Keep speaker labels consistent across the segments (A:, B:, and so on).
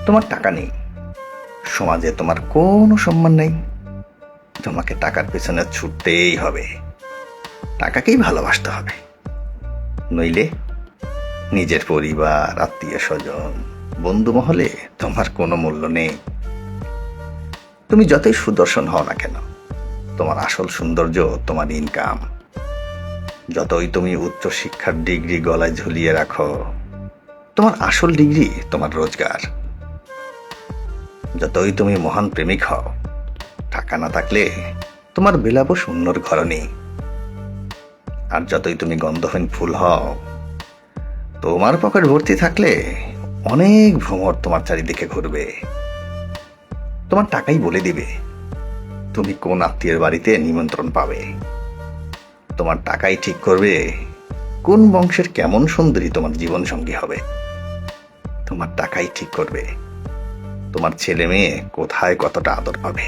A: তোমার টাকা নেই, সমাজে তোমার কোনো সম্মান নেই, তোমাকে টাকার পেছনে ছুটতেই হবে, টাকাকেই ভালোবাসতে হবে। নইলে নিজের পরিবার, আত্মীয় স্বজন, বন্ধু মহলে তোমার কোনো মূল্য নেই। তুমি যতই সুদর্শন হও না কেন, তোমার আসল সৌন্দর্য তোমার ইনকাম। যতই তুমি উচ্চ শিক্ষার ডিগ্রি গলায় ঝুলিয়ে রাখো, তোমার আসল ডিগ্রি তোমার রোজগার। যতই তুমি মহান প্রেমিক হও, টাকা না থাকলে তোমার বিলাপ শূন্যর ঘর নেই। আর যতই তুমি গন্ধহীন ফুল হও, তোমার পকেট ভর্তি থাকলে অনেক ভ্রমর তোমার চারিদিকে ঘুরবে। তোমার টাকাই বলে দিবে তুমি কোন আত্মীয়ের বাড়িতে নিমন্ত্রণ পাবে। তোমার টাকাই ঠিক করবে কোন বংশের কেমন সুন্দরী তোমার জীবন সঙ্গী হবে। তোমার টাকাই ঠিক করবে তোমার ছেলে মেয়ে কোথায় কতটা আদর পাবে।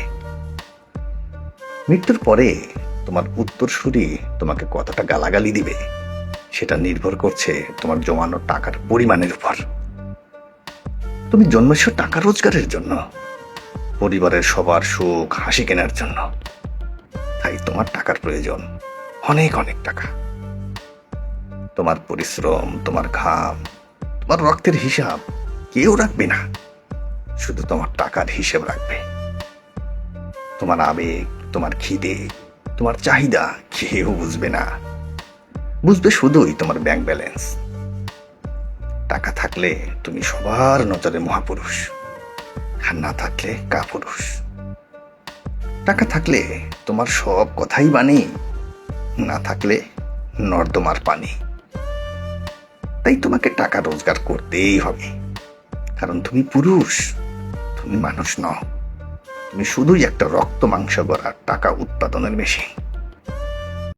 A: মৃত্যুর পরে তোমার উত্তরসূরি তোমাকে কতটা গালাগালি দিবে, সেটা নির্ভর করছে তোমার জমানো টাকার পরিমাণের উপর। তুমি জন্মেছ টাকা রোজগারের জন্য, পরিবারের সবার সুখ হাসি কেনার জন্য। তাই তোমার টাকার প্রয়োজন, অনেক অনেক টাকা। তোমার পরিশ্রম, তোমার ঘাম, তোমার রক্তের হিসাব কেউ রাখবে না, শুধু তোমার টাকার হিসেব রাখবে। তোমার আবেগ, তোমার খিদে, তোমার চাহিদা কেউ বুঝবে না, বুঝবে শুধুই তোমার ব্যাংক ব্যালেন্স। টাকা থাকলে তুমি সবার নজরে মহাপুরুষ, আর না থাকলে কাপুরুষ। টাকা থাকলে তোমার সব কথাই বাণী, না থাকলে নর্দমার পানি। তাই তোমাকে টাকা রোজগার করতেই হবে, কারণ তুমি পুরুষ, তুমি মানুষ নও। তুমি শুধুই একটা রক্ত মাংস গড়া টাকা উৎপাদনের মেশিন।